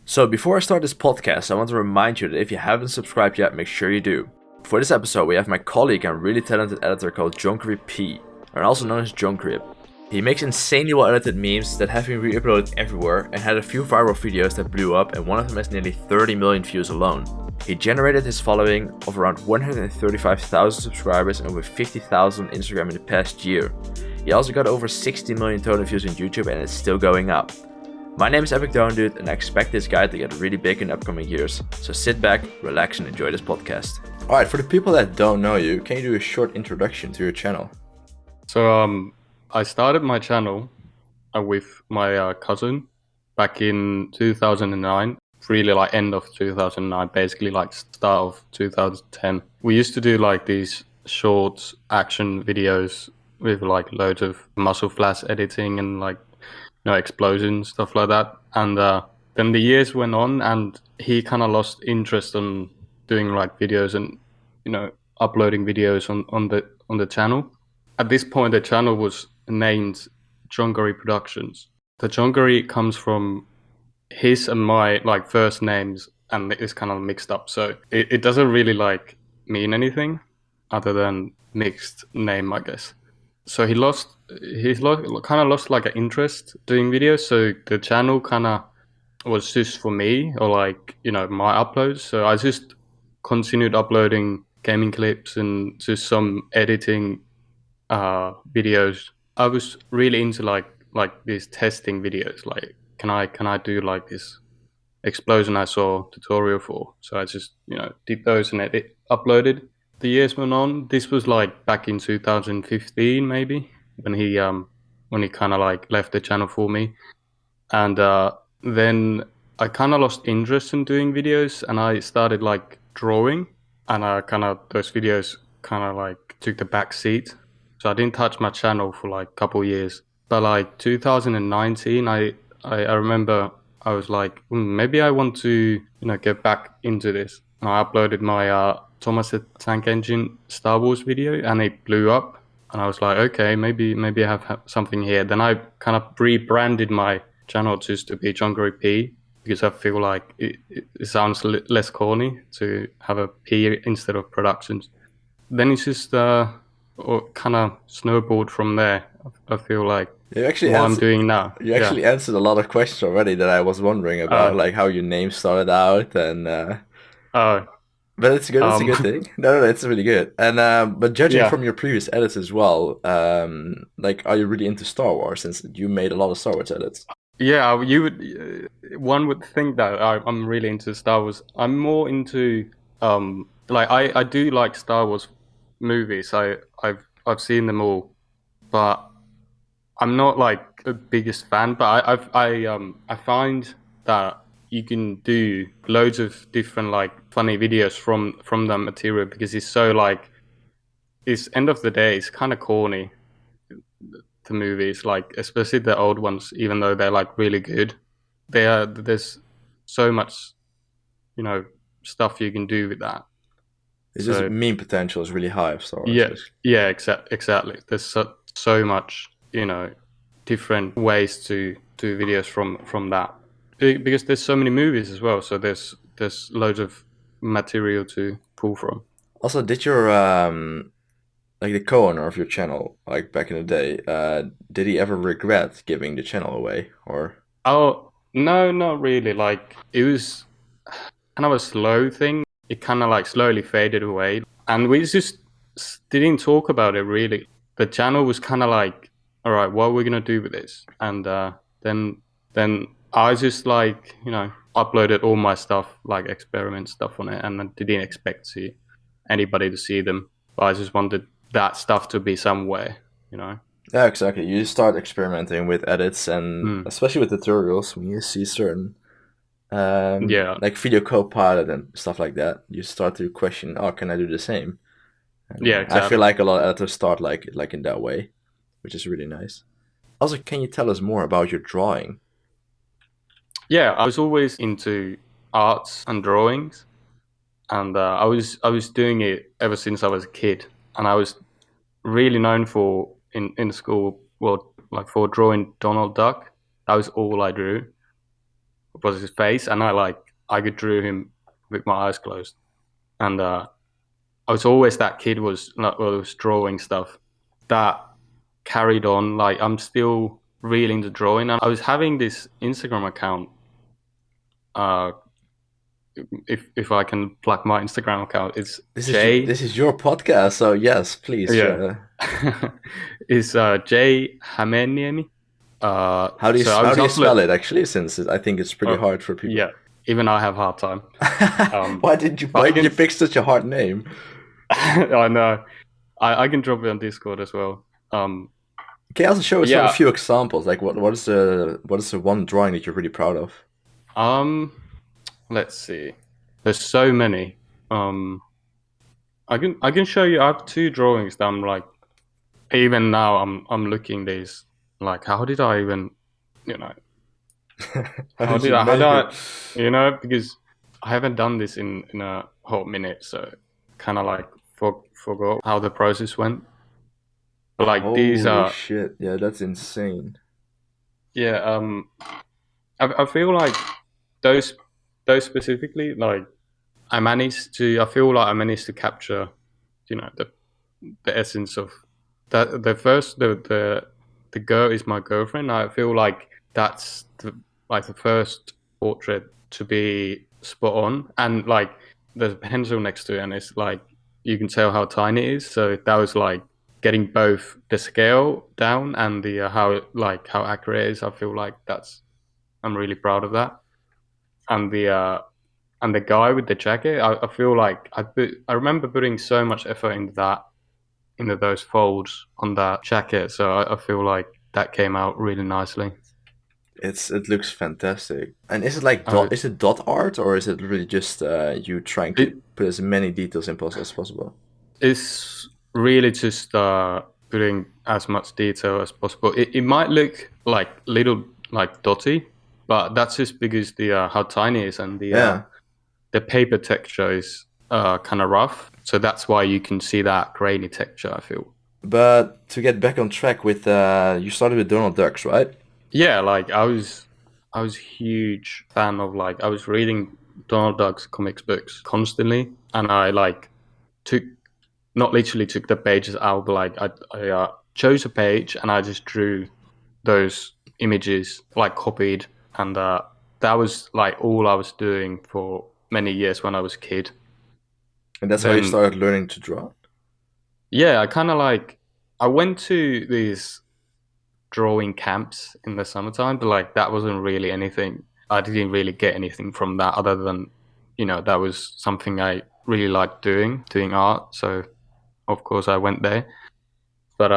So, before I start this podcast, I want to remind you that if you haven't subscribed yet, make sure you do. For this episode, we have my colleague and really talented editor called JonkariP, and also known as JonkariP. He makes insanely well edited memes that have been re-uploaded everywhere and had a few viral videos that blew up, and one of them has nearly 30 million views alone. He generated his following of around 135,000 subscribers and over 50,000 on Instagram in the past year. He also got over 60 million total views on YouTube and it's still going up. My name is EpicDonutDude and I expect this guy to get really big in the upcoming years. So sit back, relax and enjoy this podcast. Alright, for the people that don't know you, can you do a short introduction to your channel? So I started my channel with my cousin back in 2009, really like end of 2009, basically like start of 2010. We used to do like these short action videos with like loads of muscle flash editing and like explosions, stuff like that. And then the years went on and he kind of lost interest on doing like videos and uploading videos on the channel. At this point the channel was named JonkariP Productions. The Jonkari comes from his and my like first names and it's kind of mixed up, so it doesn't really like mean anything other than mixed name, I guess. So he kind of lost like an interest doing videos, so the channel kind of was just for me or like my uploads. So I just continued uploading gaming clips and just some editing videos. I was really into like these testing videos, like can I do like this explosion I saw tutorial for. So I just did those and uploaded. The years went on. This was like back in 2015 maybe when he kind of like left the channel for me, and then I kind of lost interest in doing videos and I started like drawing, and those videos kind of like took the back seat. So I didn't touch my channel for like a couple years. But like 2019, I remember I was like, maybe I want to get back into this. And I uploaded my Thomas the Tank Engine Star Wars video and it blew up. And I was like, okay, maybe I have something here. Then I kind of rebranded my channel just to be JonkariP because I feel like it sounds less corny to have a P instead of productions. Then it's just kind of snowballed from there. I feel like I'm doing now. You actually answered a lot of questions already that I was wondering about, like how your name started out and. But it's good. It's a good thing. No, it's really good. And but judging from your previous edits as well, like, are you really into Star Wars? Since you made a lot of Star Wars edits. Yeah, one would think that I'm really into Star Wars. I'm more into like I do like Star Wars movies. I've seen them all, but I'm not like the biggest fan. But I find that you can do loads of different like funny videos from that material because it's so like, it's end of the day it's kind of corny, the movies, like especially the old ones, even though they're like really good. There's so much stuff you can do with that. It's just meme potential is really high of Star Wars. Yeah, exactly. There's so much different ways to do videos from that, because there's so many movies as well, so there's loads of material to pull from. Also, did your like the co-owner of your channel, like back in the day, did he ever regret giving the channel away, or? Oh no, not really. Like it was kind of a slow thing. It kind of like slowly faded away, and we just didn't talk about it really. The channel was kind of like, all right, what are we gonna do with this? And then I just like uploaded all my stuff, like experiment stuff on it, and I didn't expect anybody to see them. But I just wanted that stuff to be somewhere, Yeah, exactly. You start experimenting with edits and especially with tutorials when you see certain like Video Copilot and stuff like that, you start to question, oh, can I do the same? And exactly. I feel like a lot of editors start like in that way, which is really nice. Also, can you tell us more about your drawing? Yeah, I was always into arts and drawings, and I was doing it ever since I was a kid, and I was really known for in school, well, like for drawing Donald Duck. That was all I drew. was his face, and I could draw him with my eyes closed, and I was always that kid was drawing stuff that carried on. Like I'm still really into drawing, and I was having this Instagram account. If I can plug my Instagram account, it's This is your podcast, so yes, please. Yeah. It's J Hameniemi. How do you spell it actually? Since I think it's pretty hard for people. Yeah, even I have a hard time. Why did you pick such a hard name? I know. I can drop it on Discord as well. Can you also show us a few examples? Like what is the one drawing that you're really proud of? Let's see. There's so many. I can show you. I have 2 drawings that I'm like, even now I'm looking these, like, how did I even, how did I, because I haven't done this in a whole minute, so kind of like forgot how the process went. But like these are shit. Yeah, that's insane. Yeah, I feel like those specifically, like I feel like I managed to capture, the essence of that. The girl is my girlfriend. I feel like that's the first portrait to be spot on, and like there's a pencil next to it, and it's like you can tell how tiny it is. So that was like getting both the scale down and the how accurate it is. I feel like I'm really proud of that. And the guy with the jacket, I feel like I remember putting so much effort into those folds on that jacket, so I feel like that came out really nicely. It looks fantastic. And is it like is it dot art, or is it really just you trying to put as many details in as possible? It's really just putting as much detail as possible. It might look like little like dotty, but that's just because the how tiny it is, and the paper texture is kind of rough, so that's why you can see that grainy texture, I feel. But to get back on track with you started with Donald Ducks, right? Yeah, like I was huge fan of, like, I was reading Donald Duck's comics books constantly, and I like not literally took the pages out, but like I chose a page and I just drew those images, like copied, and that was like all I was doing for many years when I was a kid. And that's how you started learning to draw? Yeah, I went to these drawing camps in the summertime, but like that wasn't really anything. I didn't really get anything from that other than, that was something I really liked doing art. So of course I went there. But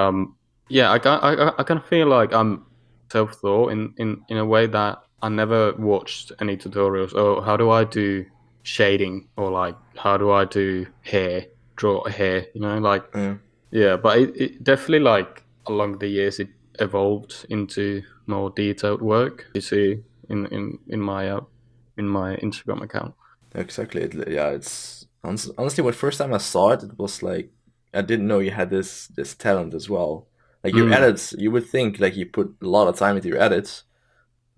yeah, I kind of feel like I'm self-taught in a way that I never watched any tutorials. Oh, how do I do shading, or like how do I do draw hair, yeah. But it definitely, like, along the years it evolved into more detailed work, you see in my Instagram account. Exactly. It's honestly, when first time I saw it, it was like I didn't know you had this talent as well. Like your edits, you would think like you put a lot of time into your edits,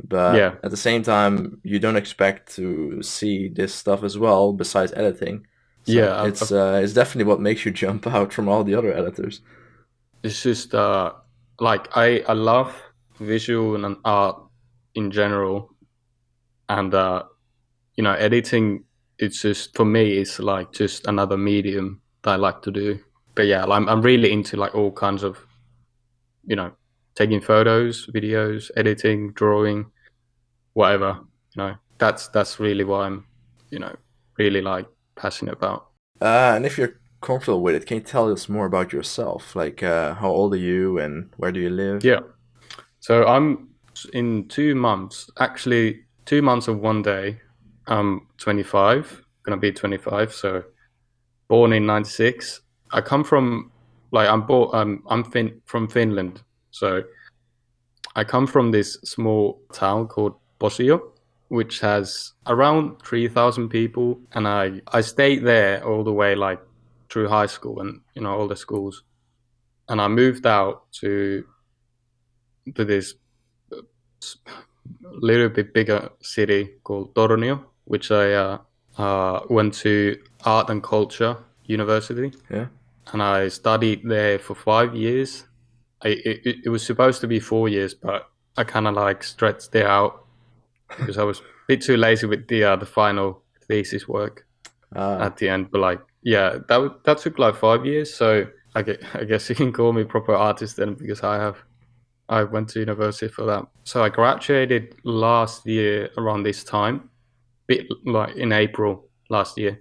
but at the same time, you don't expect to see this stuff as well besides editing. So it's definitely what makes you jump out from all the other editors. It's just like I love visual and art in general, and editing. It's just, for me, it's like just another medium that I like to do. But yeah, I'm really into like all kinds of, taking photos, videos, editing, drawing, whatever. That's really what I'm, really like passionate about. And if you're comfortable with it, can you tell us more about yourself? Like, how old are you and where do you live? Yeah. So I'm in 2 months, actually 2 months and 1 day. I'm 25, gonna be 25. So born in '96. I come from, like, from Finland. So I come from this small town called Posio, which has around 3,000 people, and I stayed there all the way, like, through high school and all the schools, and I moved out to this little bit bigger city called Tornio, which I went to art and culture university. Yeah. And I studied there for 5 years. It was supposed to be 4 years, but I kind of like stretched it out because I was a bit too lazy with the final thesis work at the end. But like, yeah, that took like 5 years. So I guess you can call me proper artist then, because I went to university for that. So I graduated last year around this time, bit like in April last year.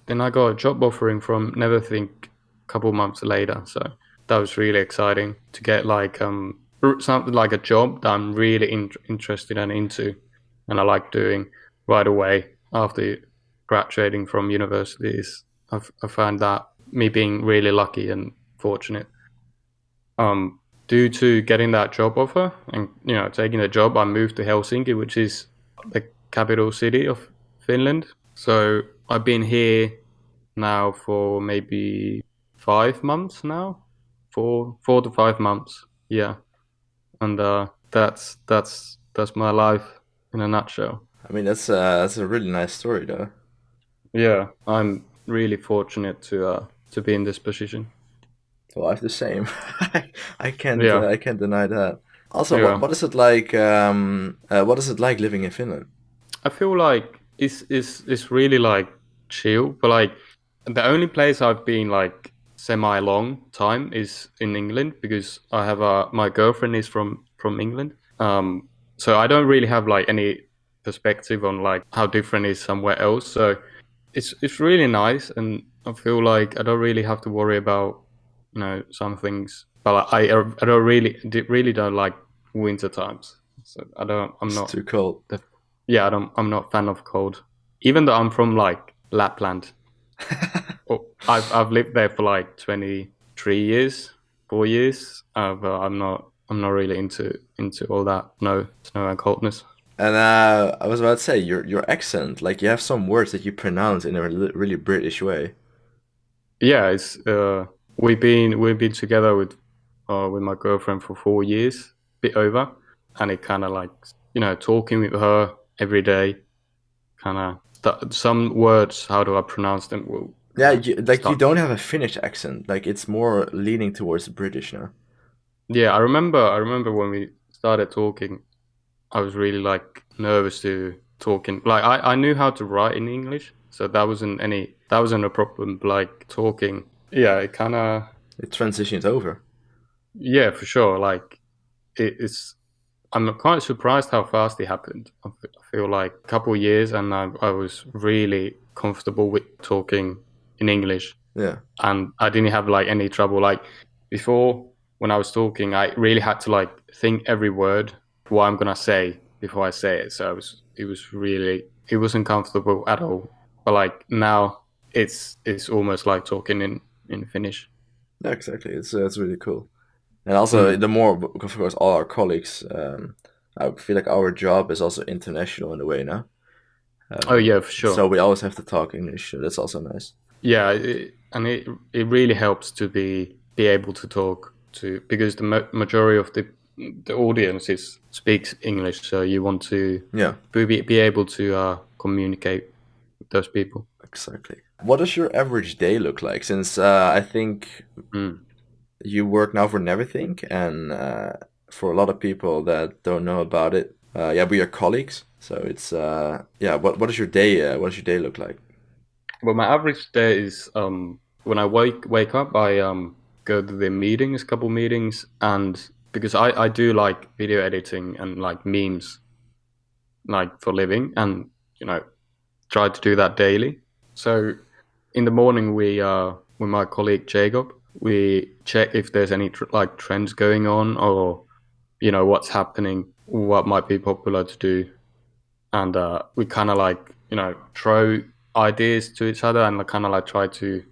Then I got a job offering from Neverthink a couple months later. So that was really exciting to get like something like a job that I'm really interested and into, and I like doing right away after graduating from universities. I found that me being really lucky and fortunate. Due to getting that job offer and taking the job, I moved to Helsinki, which is the capital city of Finland. So I've been here now for maybe 5 months now, 4 to 5 months. Yeah, and that's my life in a nutshell. I mean, that's a really nice story, though. Yeah, I'm really fortunate to be in this position. Well, I have the same. I Yeah. I can't deny that. Also, Yeah. what is it like? What is it like living in Finland? I feel like it's really like chill, but like the only place I've been like semi long time is in England, because I have my girlfriend is from England. So I don't really have like any perspective on like how different it is somewhere else. So it's really nice, and I feel like I don't really have to worry about some things. But like, I don't really don't like winter times. So I'm It's not too cold. yeah, I'm not a fan of cold. Even though I'm from like Lapland. I've lived there for like 23 years, 4 years. But I'm not really into all that snow and coldness. And I was about to say your accent, like you have some words that you pronounce in a really British way. Yeah, it's we've been together with my girlfriend for 4 years, bit over, and it kind of like talking with her every day, kind of some words. How do I pronounce them? Will Yeah, like you start. don't have a Finnish accent. Like it's more leaning towards British now. Yeah, I remember when we started talking, I was really like nervous to talking. Like I knew how to write in English, so that wasn't a problem. But like talking, yeah, it kind of It transitions over. yeah, for sure. Like it's I'm quite surprised how fast it happened. I feel like a couple of years, and I was really comfortable with talking in English, Yeah. and I didn't have like any trouble. Like before, when I was talking, I really had to like think every word what I'm gonna say before I say it. So it wasn't comfortable at all. But like now, it's almost like talking in Finnish. Yeah, exactly. It's really cool. And also, Mm. the more, of course, all our colleagues, I feel like our job is also international in a way now. Oh yeah, for So sure. we always have to talk English. So that's also nice. Yeah, and it really helps to be able to talk to, because the majority of the audience speaks English, so you want to Yeah, be able to communicate with those people. exactly. What does your average day look like? Since I think Mm. you work now for Neverthink, and for a lot of people that don't know about it, yeah, we are colleagues. So it's yeah. What is your day? What does your day look like? Well, my average day is when I wake up, I go to the meetings, couple meetings, and because I do like video editing and like memes, like for living, and try to do that daily. So in the morning, we with my colleague Jakobb, we check if there's any like trends going on, or what's happening, what might be popular to do, and we kind of like throw ideas to each other, and kind of like try to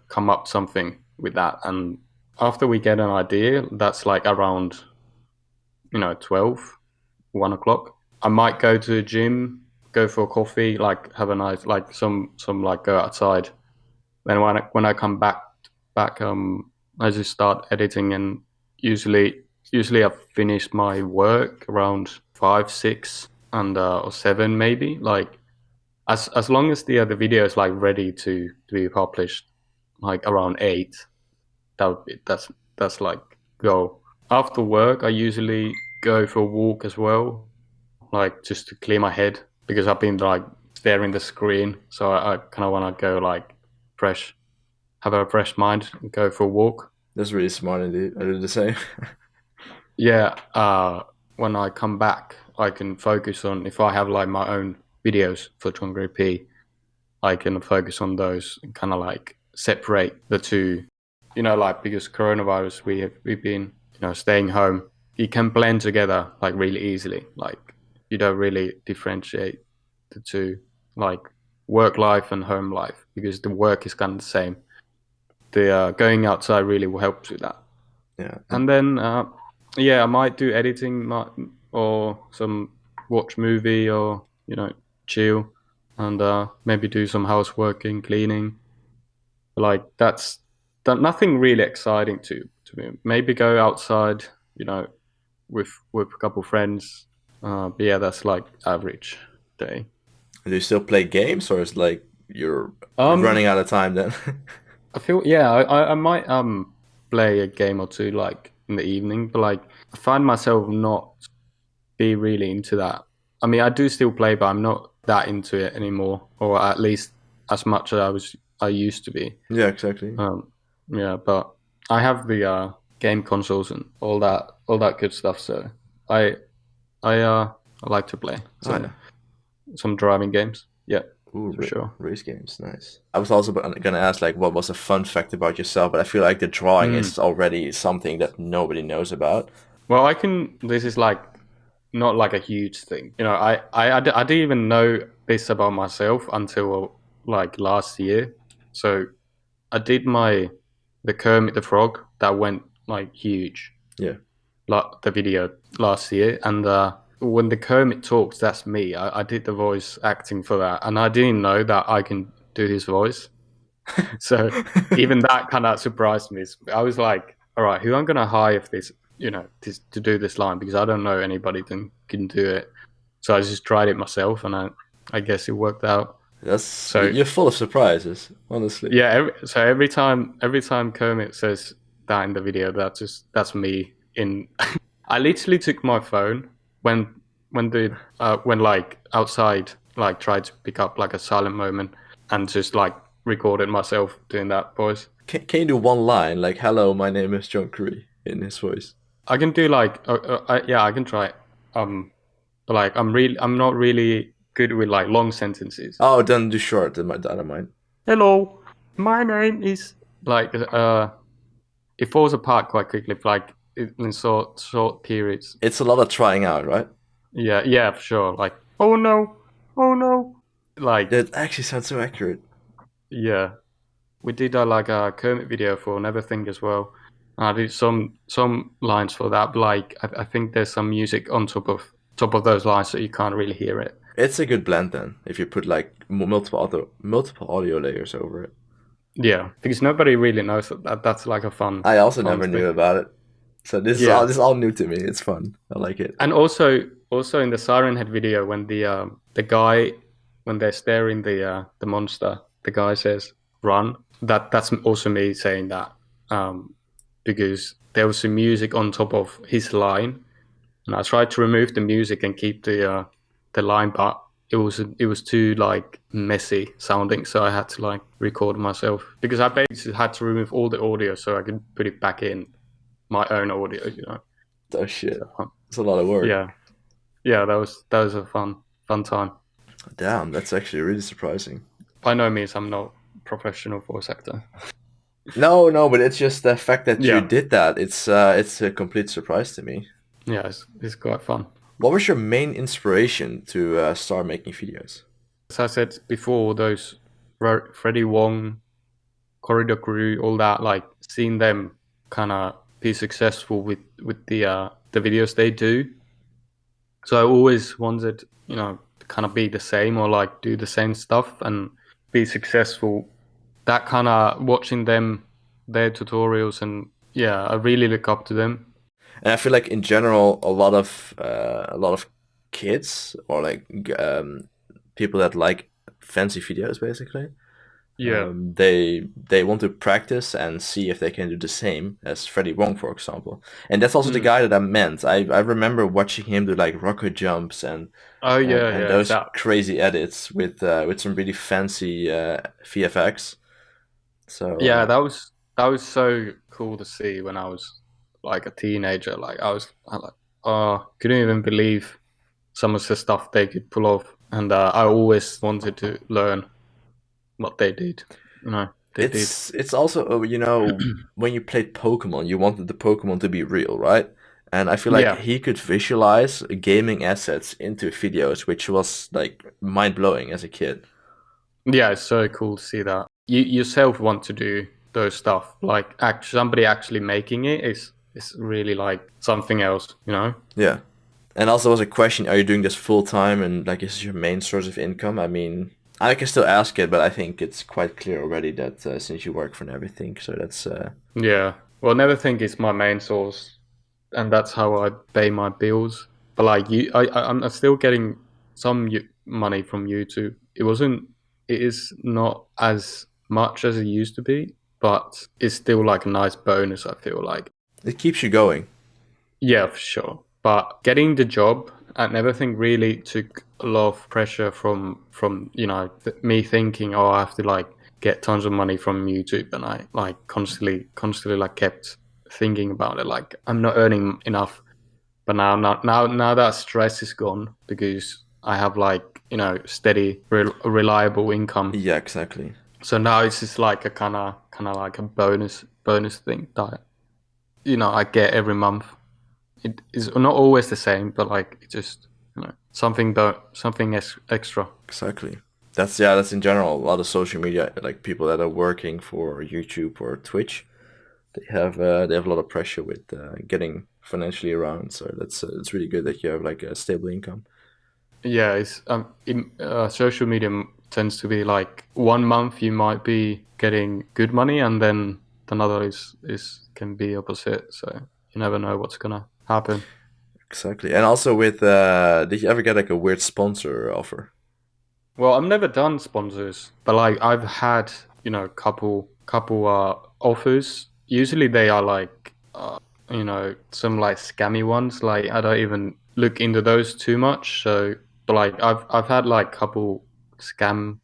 come up something with that. And after we get an idea, that's like around 12, 1 o'clock. I might go to the gym, go for a coffee, like have a nice like some like go outside. Then when I come back, I just start editing, and usually I finish my work around 5, 6, and or 7 maybe. Like as long as the video is like ready to be published, like around 8, that's like goal. After work, I usually go for a walk as well, like just to clear my head because I've been like staring the screen. So I kind of want to go like fresh, have a fresh mind, and go for a walk. That's really smart indeed. I do the same. Yeah. When I come back, I can focus on if I have like my own videos for JonkariP, I can focus on those and kind of like separate the two. You know, like because coronavirus, we've been staying home. You can blend together like really easily. Like you don't really differentiate the two, like work life and home life, because the work is kind of the same. The going outside really will help with that. Yeah. And then I might do editing or some watch movie or chill, and maybe do some houseworking, cleaning. Like that's nothing really exciting to me. Maybe go outside, with a couple friends. But yeah, that's like average day. Do you still play games, or is like you're running out of time then? I feel I might play a game or two like in the evening, but like I find myself not be really into that. I mean, I do still play, but I'm not that into it anymore, or at least as much as I used to be. Yeah, exactly. Yeah, but I have the game consoles and all that good stuff. So I like to play some driving games. Yeah. Ooh, for sure. Race games, nice. I was also gonna ask like what was a fun fact about yourself, but I feel like the drawing is already something that nobody knows about. Well, this is like not like a huge thing. I didn't even know this about myself until like last year. So I did the Kermit the Frog that went like huge. Yeah. Like the video last year, and when the Kermit talks, that's me. I did the voice acting for that, and I didn't know that I can do his voice. So even that kind of surprised me. I was like, all right, who I'm gonna hire for this, to do this line, because I don't know anybody that can do it. So I just tried it myself, and I guess it worked out. You're full of surprises, honestly. Yeah. Every time Kermit says that in the video, that's me. I literally took my phone when like outside, like tried to pick up like a silent moment and just like recorded myself doing that voice. Can you do one line like "Hello, my name is JonkariP" in his voice? I can do like I can try it. But like I'm not really good with like long sentences. Oh, then do short. I don't mind. Hello, my name is like it falls apart quite quickly, like in short periods. It's a lot of trying out, right? Yeah, for sure. Like, oh no, like that actually sounds so accurate. Yeah, we did like a Kermit video for Never Think as well. I did some lines for that, but like I think there's some music on top of those lines, so you can't really hear it. It's a good blend then, if you put like multiple audio layers over it. Yeah, because nobody really knows that's like a fun. I also never knew about it, so this is all new to me. It's fun. I like it. And also in the Siren Head video, when the guy, when they're staring the monster, the guy says "run." That's also me saying that, because there was some music on top of his line, and I tried to remove the music and keep the line, but it was too like messy sounding, so I had to like record myself, because I basically had to remove all the audio so I could put it back in my own audio. Oh shit! It's a lot of work. Yeah, that was a fun time. Damn, that's actually really surprising. By no means I'm not professional voice actor. No, but it's just the fact that you did that. It's a complete surprise to me. Yeah, it's quite fun. What was your main inspiration to start making videos? As I said before, those Freddie Wong, Corridor Crew, all that, like seeing them kind of be successful with the videos they do. So I always wanted, to kind of be the same, or like do the same stuff and be successful. That kind of watching them, their tutorials, and I really look up to them. And I feel like in general, a lot of kids or like people that like fancy videos, basically. Yeah. They want to practice and see if they can do the same as Freddie Wong, for example. And that's also the Mm. guy that I meant. I remember watching him do like rocket jumps Oh yeah, and yeah. those crazy edits with some really fancy VFX. So Yeah, that was so cool to see when I was like a teenager. Like I like, oh, couldn't even believe some of the stuff they could pull off, and I always wanted to learn what they did. You know, they did. it's also when you played Pokemon, you wanted the Pokemon to be real, right? And I feel like Yeah, he could visualize gaming assets into videos, which was like mind blowing as a kid. yeah, it's so cool to see that. You yourself want to do those stuff. Like somebody actually making it is really like something else. You know. Yeah. And also was a question, are you doing this full time and like is this your main source of income? I mean, I can still ask it, but I think it's quite clear already that since you work for everything, so that's Yeah. Well, never think it's my main source, and that's how I pay my bills. But like I'm still getting some money from YouTube. It is not as much as it used to be, but it's still like a nice bonus. I feel like. it keeps you going. Yeah, for sure. But getting the job and everything really took a lot of pressure from me thinking, oh, I have to like get tons of money from YouTube, and I like constantly like kept thinking about it, like I'm not earning enough. But now that stress is gone because I have like steady, reliable income. Yeah, exactly. So now it's just like a kind of like a bonus thing that I get every month. It is not always the same, but like it just something extra. Exactly. That's in general a lot of social media, like people that are working for YouTube or Twitch, they have a lot of pressure with getting financially around. So that's it's really good that you have like a stable income. Yeah, it's social media tends to be like 1 month you might be getting good money, and then another is can be opposite. So you never know what's gonna happen. Exactly. And also with did you ever get like a weird sponsor offer? Well, I've never done sponsors, but like I've had couple offers. Usually they are like some like scammy ones. Like I don't even look into those too much. So, but like I've had like couple scam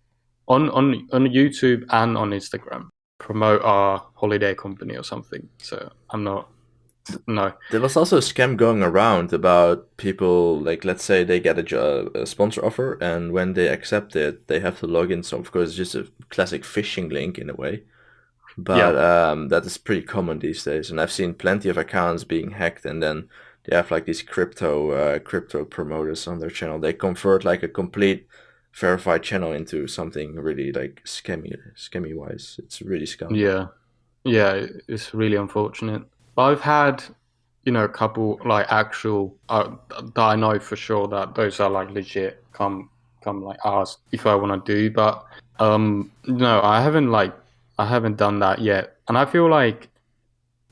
on YouTube and on Instagram promote our holiday company or something. So I'm not no. There was also a scam going around about people, like, let's say they get a sponsor offer, and when they accept it, they have to log in. So, of course, it's just a classic phishing link in a way. But Yeah. that is pretty common these days. And I've seen plenty of accounts being hacked, and then they have like these crypto promoters on their channel. They convert like a complete verified channel into something really like scammy wise. It's really scummy. Yeah. Yeah, it's really unfortunate. I've had, a couple like actual that I know for sure that those are like legit. Come like ask if I want to do, but no, I haven't done that yet. And I feel like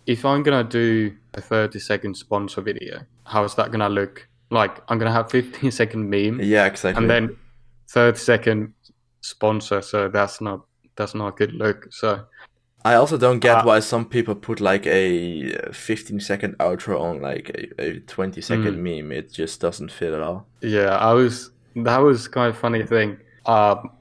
if I'm gonna do a 30-second sponsor video, how is that gonna look? Like I'm gonna have 15-second meme Yeah, and exactly. then 30-second sponsor, so that's not a good look. So. I also don't get Uh, why some people put like a 15-second outro on like a 20-second mm. meme. It just doesn't fit at all. Yeah, that was kind of funny thing.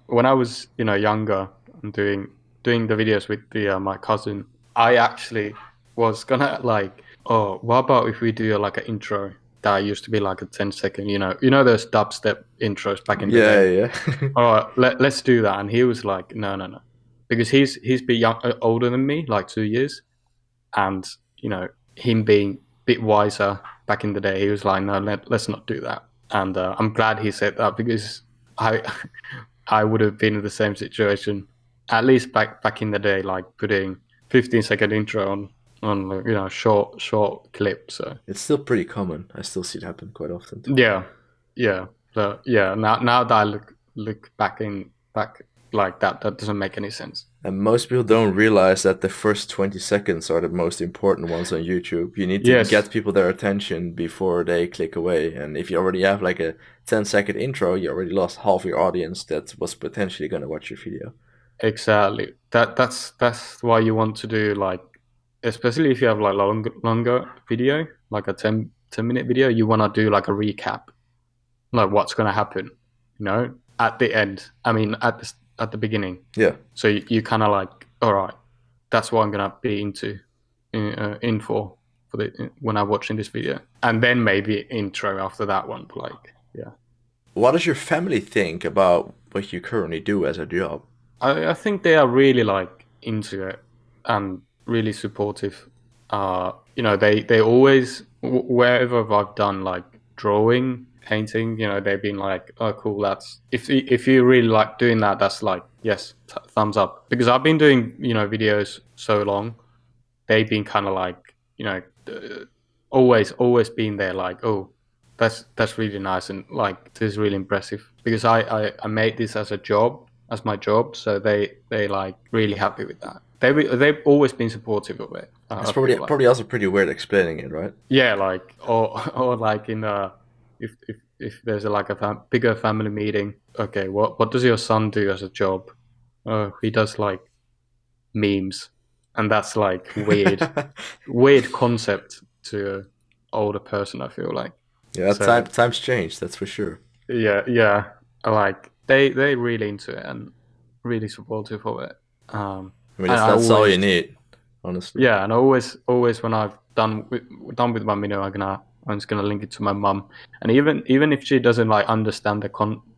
When I was, younger and doing the videos with my cousin, I actually was gonna like, oh, what about if we do like an intro that used to be like a 10 second, those dubstep intros back in the Yeah, day. yeah. All right, let's do that. And he was like, no, because he's a bit older than me, like 2 years, and him being a bit wiser back in the day, he was like, no, let's not do that. And I'm glad he said that because I I would have been in the same situation, at least back in the day, like putting 15-second intro on short clip. So It's still pretty common. I still see it happen quite often. yeah, yeah. So yeah, now that I look back like that doesn't make any sense. And most people don't realize that the first 20 seconds are the most important ones on YouTube. You need to Yes, get people their attention before they click away. And if you already have like a 10-second intro, you already lost half your audience that was potentially going to watch your video. exactly. That's why you want to do like, especially if you have like longer video, like a 10 minute video, you want to do like a recap, like what's going to happen, at the end. I mean, at the beginning. Yeah. So you kind of like, all right, that's what I'm going to be in for when I'm watching this video, and then maybe intro after that one. Like, yeah. What does your family think about what you currently do as a job? I think they are really like into it and really supportive. They always wherever I've done like drawing, painting, they've been like, oh cool, that's if you really like doing that, that's like yes, thumbs up. Because I've been doing videos so long, they've been kind of like always been there like, oh, that's really nice and like this is really impressive because I made this as my job, so they like really happy with that. They've always been supportive of it. It's probably also pretty weird explaining it, right? Yeah, like or like in if there's like a bigger family meeting, okay, what does your son do as a job? He does like memes, and that's like weird concept to an older person, I feel like. Yeah, So, times change, that's for sure. yeah, like they really into it and really supportive of it. I mean, that's all you need, honestly. Yeah, and always when I've done with my video, I'm just gonna link it to my mum, and even if she doesn't like understand the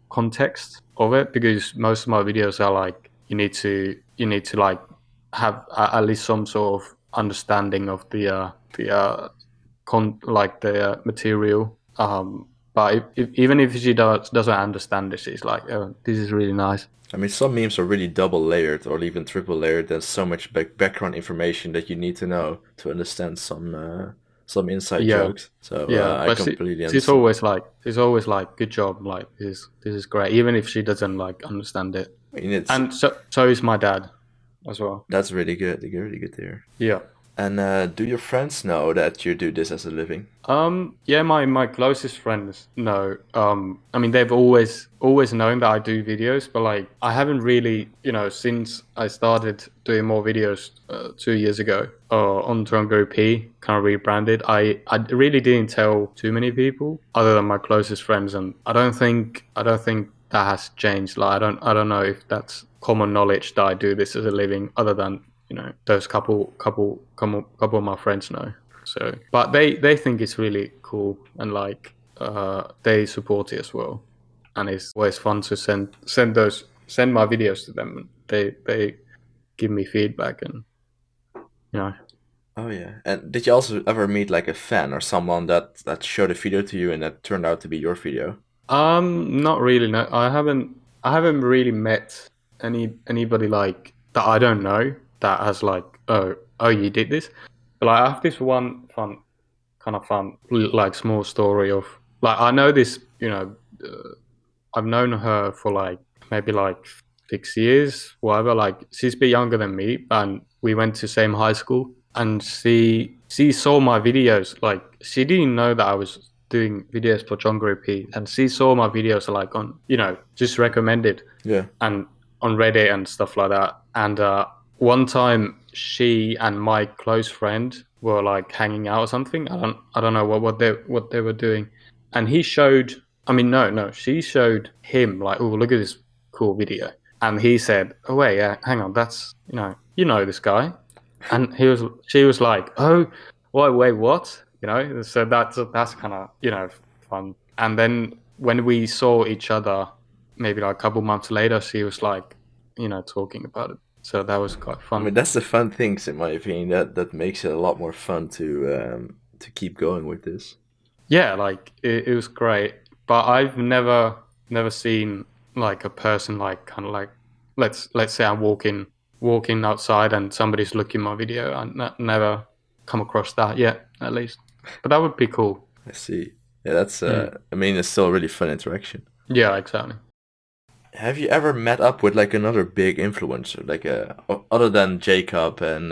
context of it, because most of my videos are like you need to like have at least some sort of understanding of the material. But even if she doesn't understand this, she's like, oh, this is really nice. I mean, some memes are really double layered or even triple layered. There's so much background information that you need to know to understand some inside jokes. So Yeah, I but completely understand. she's always like, good job, like this is great, even if she doesn't like understand it. I mean, And so is my dad as well. That's really good. Really good to hear. Yeah. And do your friends know that you do this as a living? Yeah, my closest friends know. I mean, they've always known that I do videos, but like I haven't really, since I started doing more videos 2 years ago on JonkariP, kind of rebranded. I really didn't tell too many people other than my closest friends, and I don't think that has changed. Like I don't know if that's common knowledge that I do this as a living, other than those couple of my friends know. So, but they think it's really cool, and like they support it as well, and it's always fun to send my videos to them. They give me feedback, and Oh yeah. And did you also ever meet like a fan or someone that showed a video to you and that turned out to be your video? Not really. No, I haven't really met anybody like that I don't know that has like, oh, you did this. But like I have this one fun like small story of like I know this, I've known her for like maybe like 6 years, whatever. Like she's a bit younger than me, and we went to same high school. And she saw my videos. Like she didn't know that I was doing videos for JonkariP, and she saw my videos like on just recommended, Yeah. and on Reddit and stuff like that. And one time she and my close friend were like hanging out or something. I don't know what they were doing, and he showed. I mean, no, she showed him like, oh, look at this cool video, and he said, oh wait, yeah, hang on, that's this guy. And she was like, oh, wait, what? So that's kind of fun. And then when we saw each other, maybe like a couple months later, she was like, talking about it. So that was quite fun. I mean, that's the fun things in my opinion. That makes it a lot more fun to keep going with this. Yeah, like it was great. But I've never seen like a person like kind of like let's say I'm walking outside and somebody's looking my video. I never come across that yet, at least. But that would be cool. I see. Yeah, that's. I mean, it's still a really fun interaction. Yeah, exactly. Have you ever met up with like another big influencer, like other than Jakobb and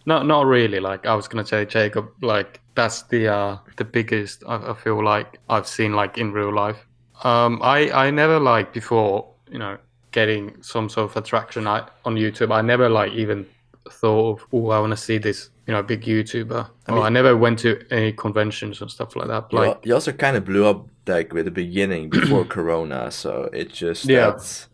Not really. Like I was gonna say, Jakobb. Like that's the biggest I feel like I've seen like in real life. I never like before getting some sort of attraction on YouTube. I never like even thought of, oh, I want to see this big YouTuber. I Or mean, I never went to any conventions and stuff like that. Like you also kind of blew up like with the beginning before Corona, so it's just yeah, that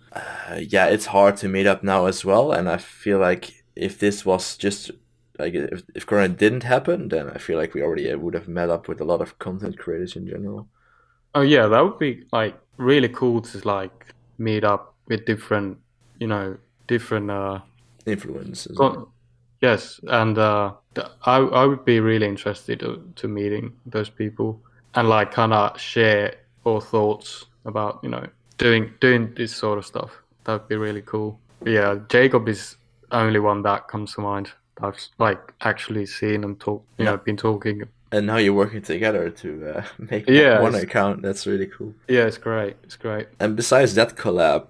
yeah, it's hard to meet up now as well. And I feel like if this was just like if Corona didn't happen, then I feel like we already would have met up with a lot of content creators in general. oh yeah, that would be like really cool to like meet up with different different Influences. con- yes, and I would be really interested to meeting those people and like kind of share our thoughts about doing this sort of stuff. That would be really cool. But yeah, Jacob is only one that comes to mind. I've like actually seen him talk, No, been talking. and now you're working together to make Yeah, one account. That's really cool. yeah, it's great. It's great. And besides that collab,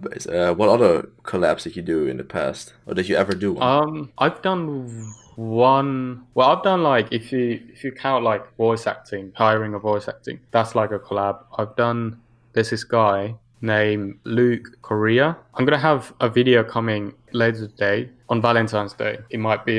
what other collabs did you do in the past, or did you ever do one? I've done one. Well, I've done like if you count like voice acting, hiring a voice acting, that's like a collab. I've done. There's this guy named Luke Korea. I'm gonna have a video coming later today on Valentine's Day. It might be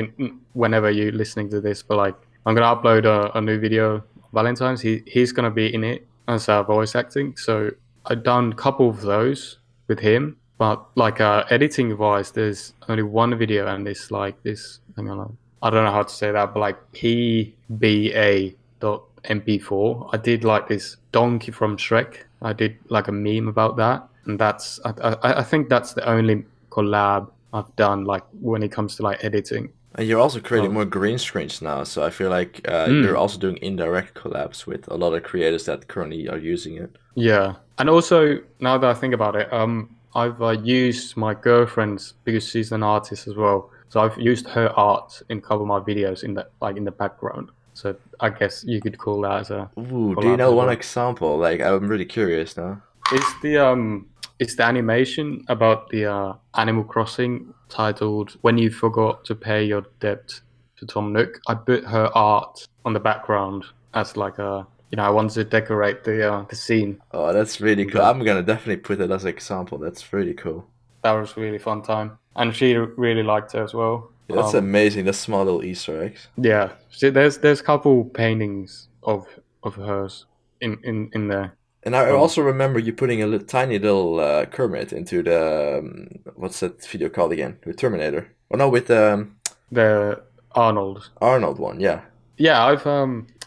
whenever you're listening to this, but like I'm gonna upload a new video Valentine's. He's gonna be in it as voice acting. So I've done a couple of those with him. But like editing wise, there's only one video and it's like this. Hang on, I don't know how to say that, but like PBA.mp4. I did like this donkey from Shrek. I did like a meme about that, and I think that's the only collab I've done like when it comes to like editing. And you're also creating Oh. more green screens now, so I feel like you're Mm. also doing indirect collabs with a lot of creators that currently are using it. Yeah, and also now that I think about it, I've used my girlfriend's because she's an artist as well. So I've used her art in a couple of my videos in the background. So I guess you could call that as a Ooh, do you collab know as one well. example? Like, I'm really curious now. It's the animation about the Animal Crossing titled "When You Forgot to Pay Your Debt to Tom Nook." I put her art on the background as like a I wanted to decorate the scene. Oh, that's really cool. That I'm gonna definitely put it as an example. That's really cool. that was really fun time, and she really liked it as well. Yeah, that's amazing. That's small little Easter eggs. Yeah, there's a couple paintings of hers in there. And I Um, also remember you putting a tiny little Kermit into the what's that video called again? With Terminator. Oh no, with the Arnold. Arnold one. Yeah. Yeah, I've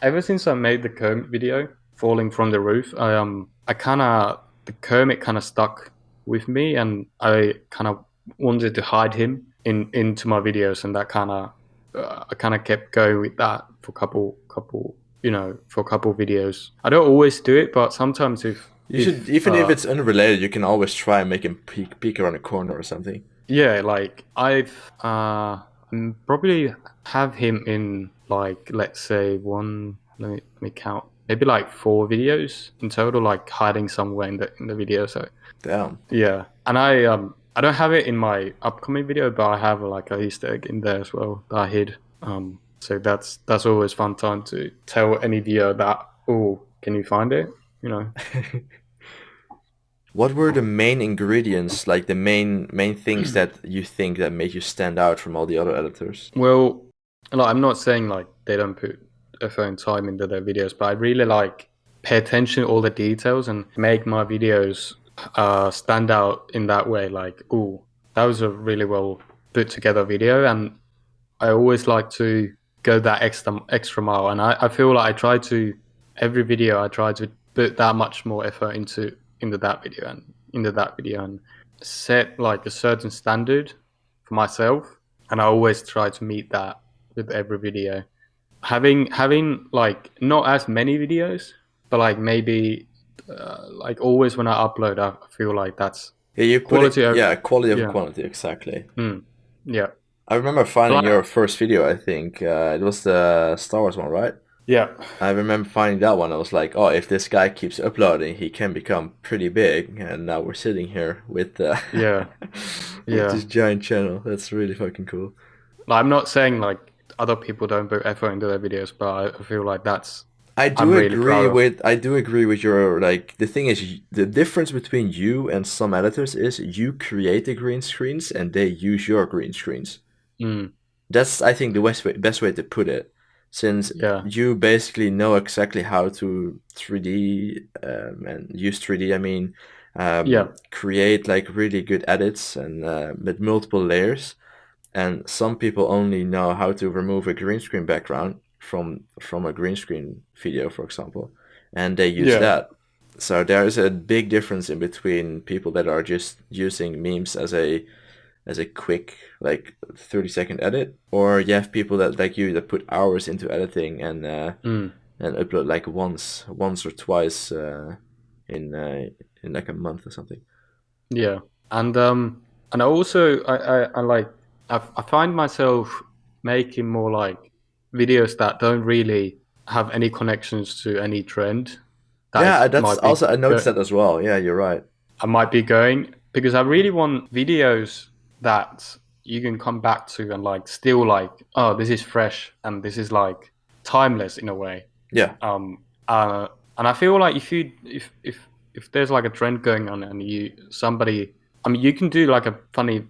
ever since I made the Kermit video, falling from the roof, I kind of the Kermit kind of stuck with me, and I kind of wanted to hide him into my videos, and that kind of I kind of kept going with that for a couple for a couple videos. I don't always do it, but sometimes You should, if even if it's unrelated, you can always try and make him peek around a corner or something. yeah, like I've probably have him in like let's say one. Let me count. Maybe like 4 videos in total, like hiding somewhere in the video. So Damn. yeah, and I don't have it in my upcoming video, but I have like a Easter egg in there as well that I hid. So that's always fun time to tell any viewer that can you find it? You know. What were the main ingredients, like the main things that you think that made you stand out from all the other editors? Well, like I'm not saying like they don't put a own time into their videos, but I really like pay attention to all the details and make my videos stand out in that way. Like, that was a really well put together video, and I always like to go that extra mile. And I feel like I try to every video I try to put that much more effort into that video and set like a certain standard for myself, and I always try to meet that with every video. Having like not as many videos, but like maybe like always when I upload, I feel like that's Yeah, you put it. quality. Yeah, quality of Yeah, quantity, exactly. yeah. I remember So finding your first video. I think it was the Star Wars one, right? Yeah. I remember finding that one. I was like, oh, if this guy keeps uploading, he can become pretty big. And now we're sitting here with Yeah. with Yeah. this giant channel. That's really fucking cool. Like, I'm not saying like other people don't put effort into their videos, but I feel like that's I I'm do really agree proud of. with your like the thing is the difference between you and some editors is you create the green screens and they use your green screens. Mm, That's I think the best way to put it, since yeah. you basically know exactly how to 3D and use 3D. I mean, Yeah. create like really good edits and with multiple layers. And some people only know how to remove a green screen background from a green screen video, for example, and they use Yeah. that. So there is a big difference in between people that are just using memes as a quick like 30-second edit, or you have people that like you that put hours into editing Mm, and upload like once or twice in like a month or something. yeah. And I also I like I find myself making more like videos that don't really have any connections to any trend that Yeah, is that's might be also I noticed go, that as well. Yeah, you're right. I might be going because I really want videos that you can come back to and like still like, oh, this is fresh and this is like timeless in a way. Yeah, Um, uh, and I feel like if there's like a trend going on and somebody, I mean, you can do like a funny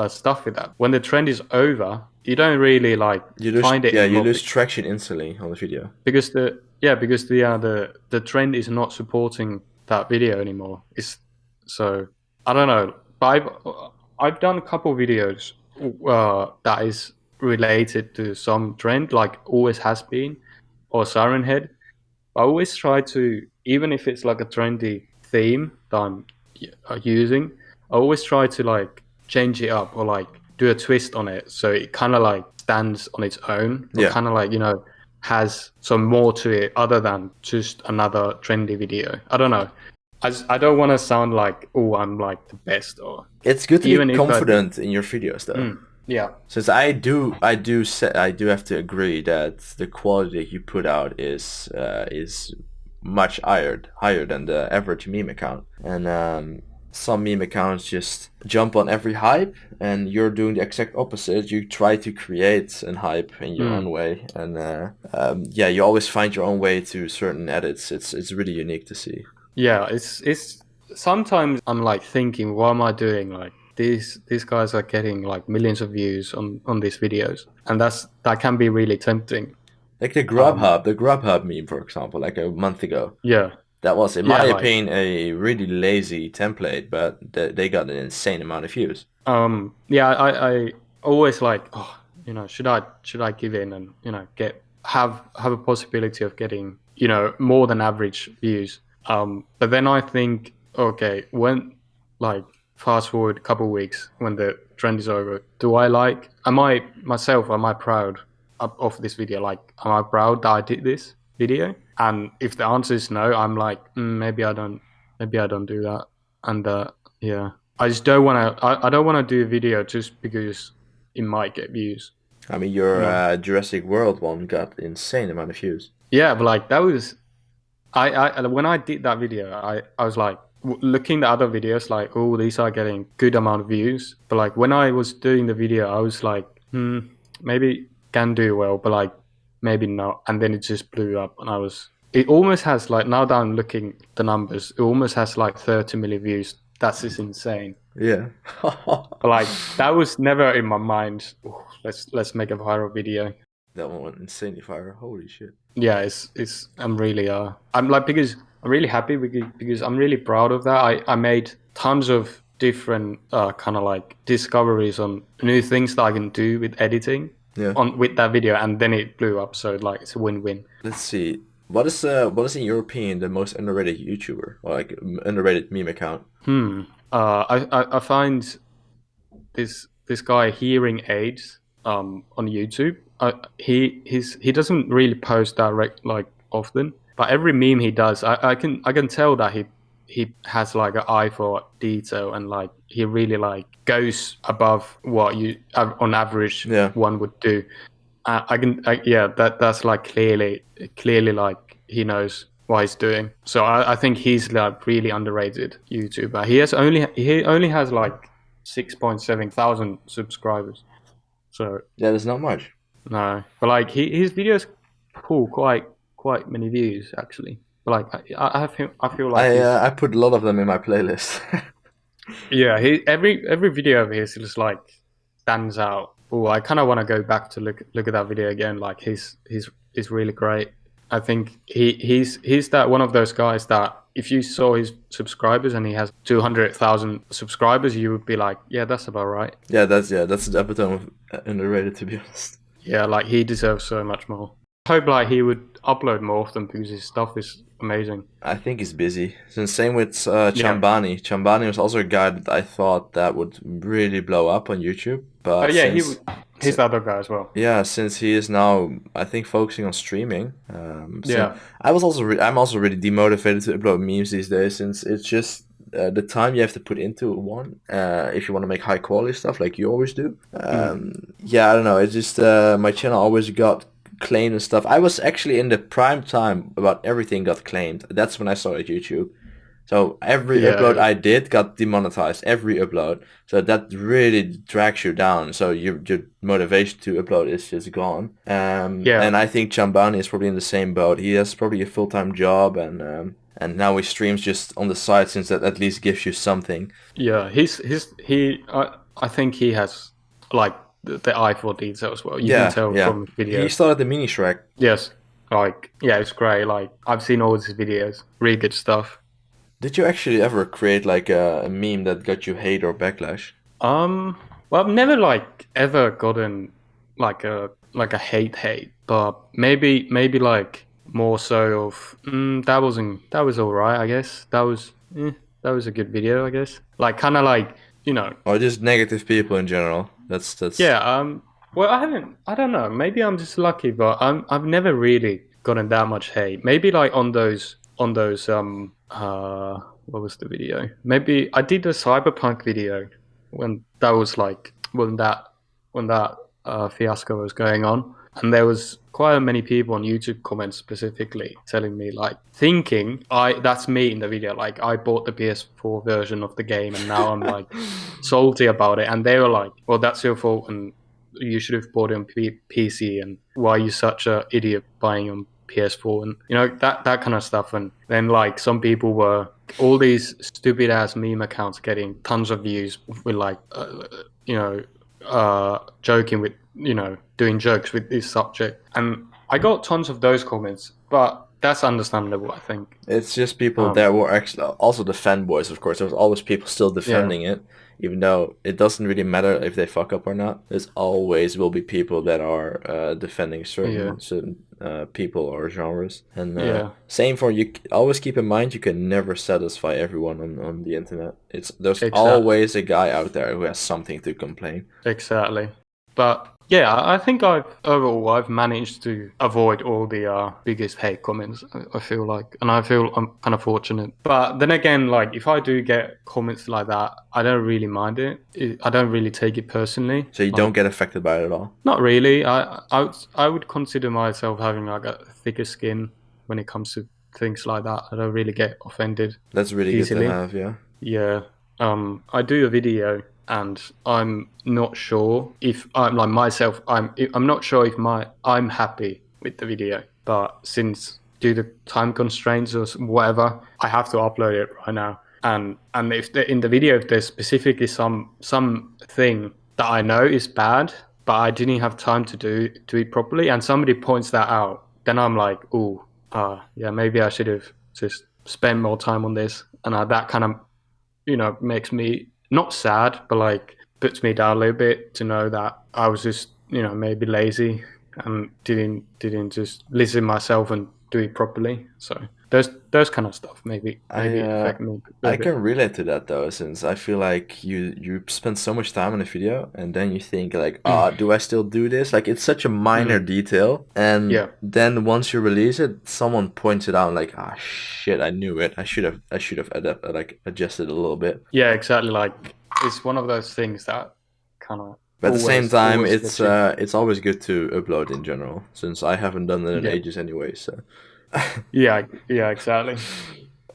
stuff with that. When the trend is over, you don't really like find it you anymore lose traction instantly on the video. because the trend is not supporting that video anymore. It's so I don't know. But I've done a couple videos that is related to some trend, like always has been or Siren Head. I always try to, even if it's like a trendy theme that I'm using, I always try to like change it up or like do a twist on it so it kind of like stands on its own or Yeah. kind of like, has some more to it other than just another trendy video. I don't know. I don't want to sound like, oh, I'm like the best or It's good to be even if I, confident in your videos though. yeah, Since I do have to agree that the quality that you put out is much higher than the average meme account. And some meme accounts just jump on every hype, and you're doing the exact opposite. You try to create an hype in your own way, and yeah, you always find your own way to certain edits. It's really unique to see. yeah, it's sometimes I'm like thinking, what am I doing? Like these guys are getting like millions of views on these videos, and that can be really tempting. Like the Grubhub meme, for example, like a month ago. Yeah, That was, in my yeah, like opinion, a really lazy template, but they got an insane amount of views. yeah, I always like, oh, should I give in and have a possibility of getting more than average views. But then I think, okay, when like fast forward a couple of weeks when the trend is over, am I proud of this video? Like, am I proud that I did this video? And if the answer is no, I'm like, maybe I don't do that. And yeah, I just don't want to. I don't want to do a video just because it might get views. I mean, your No. Jurassic World one got insane amount of views. Yeah, but like that was I when I did that video, I was like looking at other videos, like, oh, these are getting good amount of views. But like when I was doing the video, I was like, maybe can do well, but like maybe not. And then it just blew up, and it almost has like, now that I'm looking at the numbers, it almost has like 30 million views. That's just insane. Yeah. But like that was never in my mind. "Oh, let's make a viral video." That one went insanely viral. Holy shit. Yeah, it's I'm really I'm like, because I'm really happy because I'm really proud of that. I made tons of different kind of like discoveries on new things that I can do with editing Yeah. with that video, and then it blew up. So like it's a win-win. Let's see. What is in your opinion the most underrated YouTuber or like underrated meme account? I find this guy Hearing Aids on YouTube. He doesn't really post direct like often, but every meme he does, I can tell that he has like an eye for detail, and like he really like goes above what you on average Yeah. one would do. That's like clearly like he knows what he's doing. So I think he's like really underrated YouTuber. He only has like 6,700 subscribers. So Yeah, there's not much. no, but like his videos pull quite many views actually. But like I feel like I put a lot of them in my playlist. yeah, every video of his just like stands out. Oh, I kind of want to go back to look at that video again. Like he's really great. I think he's that one of those guys that if you saw his subscribers and he has 200,000 subscribers, you would be like, yeah, that's about right. Yeah, that's the epitome of underrated, to be honest. Yeah, like he deserves so much more. I hope like he would upload more of them because his stuff is amazing. I think he's busy. And same with Chambani. Yeah. Chambani was also a guy that I thought that would really blow up on YouTube. But yeah, he's the other guy as well. Yeah, since he is now, I think, focusing on streaming. Yeah, I'm also really demotivated to upload memes these days, since it's just the time you have to put into one if you want to make high quality stuff like you always do. Yeah, I don't know. It's just my channel always got claimed and stuff. I was actually in the prime time about everything got claimed. That's when I started YouTube. So every upload I did got demonetized. Every upload. So that really drags you down. So your motivation to upload is just gone. And I think Chambani is probably in the same boat. He has probably a full-time job, and now he streams just on the side, since that at least gives you something. Yeah, I think he has like the eye for detail as well. You can tell from the videos. He started the mini Shrek. Yes, like it's great. Like I've seen all his videos. Really good stuff. Did you actually ever create like a meme that got you hate or backlash? Well, I've never like ever gotten like a hate, but maybe like more so of that was all right, I guess. That was a good video, I guess. Like kind of like, you know, or just negative people in general. That's yeah. Well, I don't know. Maybe I'm just lucky, but I've never really gotten that much hate. Maybe like on those what was the video? Maybe I did a cyberpunk video when that was like when that fiasco was going on, and there was quite many people on YouTube comments specifically telling me like thinking that's me in the video, like I bought the PS4 version of the game and now I'm like salty about it, and they were like, well, that's your fault and you should have bought it on PC, and why are you such a idiot buying on PS4, and you know that kind of stuff. And then like some people were all these stupid ass meme accounts getting tons of views with like joking with, you know, doing jokes with this subject, and I got tons of those comments, but that's understandable. I think it's just people that were actually also the fanboys. Of course, there was always people still defending it, even though it doesn't really matter if they fuck up or not. There's always will be people that are defending certain people or genres, and same for you. Always keep in mind you can never satisfy everyone on the internet. There's always a guy out there who has something to complain. Exactly, but yeah, I think I've managed to avoid all the biggest hate comments, I feel like, and I feel I'm kind of fortunate. But then again, like if I do get comments like that, I don't really mind it. I don't really take it personally. So you don't get affected by it at all? Not really. I would consider myself having like a thicker skin when it comes to things like that. I don't really get offended. That's really easily. Good to have, yeah. Yeah. I do a video, and I'm not sure if I'm like myself. I'm not sure if I'm happy with the video, but since due to time constraints or whatever, I have to upload it right now. And if in the video if there's specifically some thing that I know is bad, but I didn't have time to do it properly, and somebody points that out, then I'm like, yeah, maybe I should have just spent more time on this, and that kind of, you know, makes me not sad, but like puts me down a little bit to know that I was just, you know, maybe lazy and didn't just listen myself and do it properly. So those kind of stuff maybe affect me. I can relate to that though, since I feel like you spend so much time on a video and then you think like, do I still do this? Like it's such a minor detail, and then once you release it, someone points it out like, shit, I knew it. I should have adjusted a little bit. Yeah, exactly. Like it's one of those things that kind of But at the same time, always it's always good to upload in general, since I haven't done it in ages anyway. So yeah, exactly.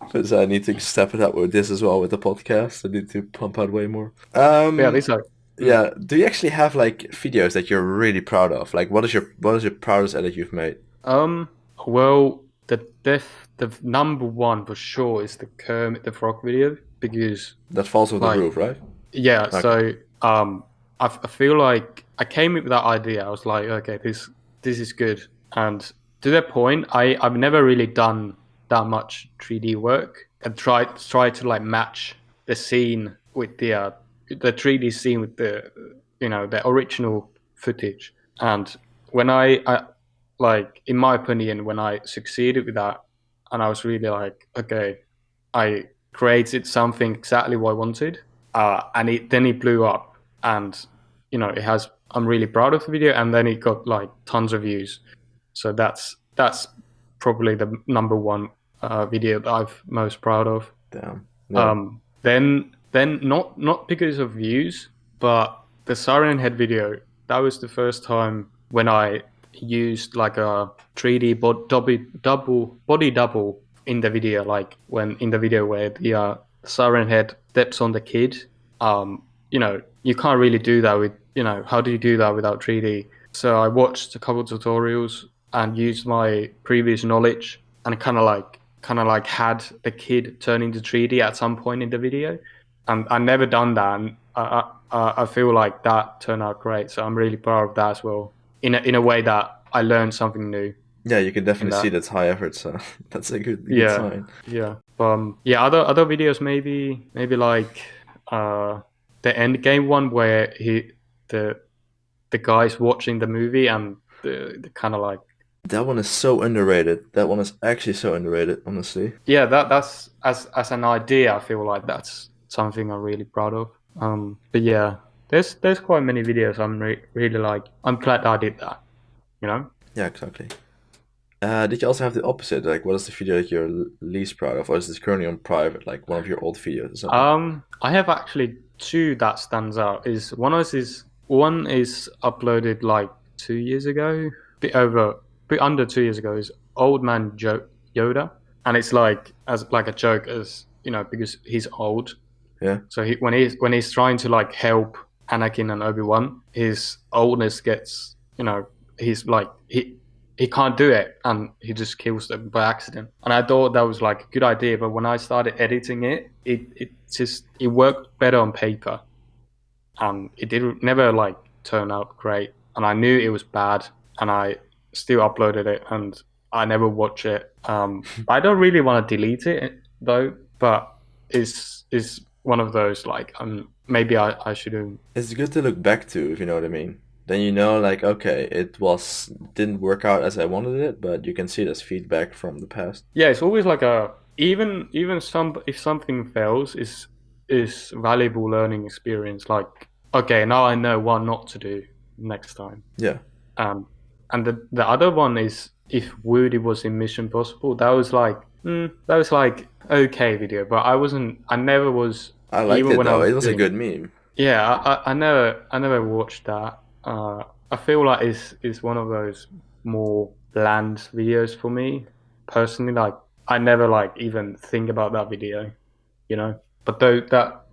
because I need to step it up with this as well with the podcast. I need to pump out way more. Yeah, these are. Yeah. Do you actually have like videos that you're really proud of? Like, what is your proudest edit you've made? Well, the number one for sure is the Kermit the Frog video, because That falls off the roof, right? yeah. Okay. So I feel like I came up with that idea. I was like, okay, this is good. And to that point, I've never really done that much 3D work and try to like match the scene with the 3D scene with the the original footage. And when I like, in my opinion, when I succeeded with that, and I was really like, okay, I created something exactly what I wanted, and it blew up, and it has. I'm really proud of the video, and then it got like tons of views. So that's probably the number one video that I'm most proud of. Damn. Yeah. Then not because of views, but the Siren Head video. That was the first time when I used like a 3D body double in the video, like when in the video where the Siren Head steps on the kid. You can't really do that with how do you do that without 3D? So I watched a couple tutorials and used my previous knowledge and kind of like had the kid turn into 3D at some point in the video, and I never done that, and I feel like that turned out great. So I'm really proud of that as well. In a way that I learned something new. Yeah, you can definitely see that's high effort. So that's a good sign. Yeah. Other videos maybe like the end game one where the guy's watching the movie and the kind of like. That one is so underrated. That one is actually so underrated, honestly. Yeah, that's as an idea. I feel like that's something I'm really proud of. But yeah, there's quite many videos I'm really like. I'm glad I did that. Yeah, exactly. Did you also have the opposite? Like, what is the video that you're least proud of, or is this currently on private, like one of your old videos or something? I have actually two that stands out. One is uploaded like 2 years ago, bit under 2 years ago. Is Old Man Yoda, and it's like as like a joke, as because he's old. Yeah. So when he's trying to like help Anakin and Obi-Wan, his oldness gets he's like he can't do it, and he just kills them by accident. And I thought that was like a good idea, but when I started editing it, it worked better on paper, and it didn't never like turn out great. And I knew it was bad, and I still uploaded it, and I never watch it. I don't really want to delete it though, but it's one of those like maybe I shouldn't. It's good to look back to, if you know what I mean. Then like, okay, it didn't work out as I wanted it, but you can see it as feedback from the past. Yeah, it's always like even if something fails, is valuable learning experience. Like, okay, now I know what not to do next time. Yeah. And the other one is if Woody was in Mission Impossible. That was like okay video, but I never was. I liked it though. It was a good meme. Yeah, I never watched that. I feel like it's one of those more bland videos for me personally. Like I never like even think about that video, But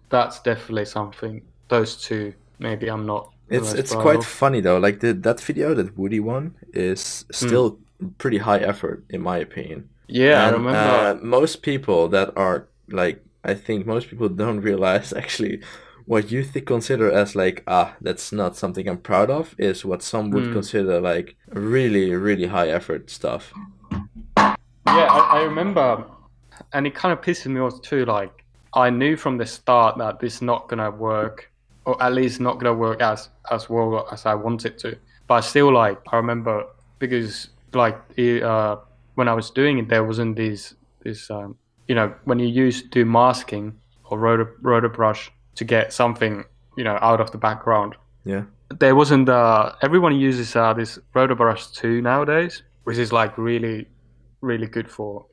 that's definitely something. Those two, maybe I'm not. It's quite funny though. Like that video, that Woody one, is still pretty high effort in my opinion. Yeah, I remember. Most people that are like, I think most people don't realize actually what you consider as like, that's not something I'm proud of, is what some would consider like really, really high effort stuff. Yeah, I remember, and it kind of pisses me off too. Like, I knew from the start that this is not gonna work, or at least not gonna work as well as I want it to. But I still like, I remember because like when I was doing it, there wasn't this when you do masking or rotor brush to get something out of the background. Yeah. There wasn't everyone uses this rotor brush 2 nowadays, which is like really, really good for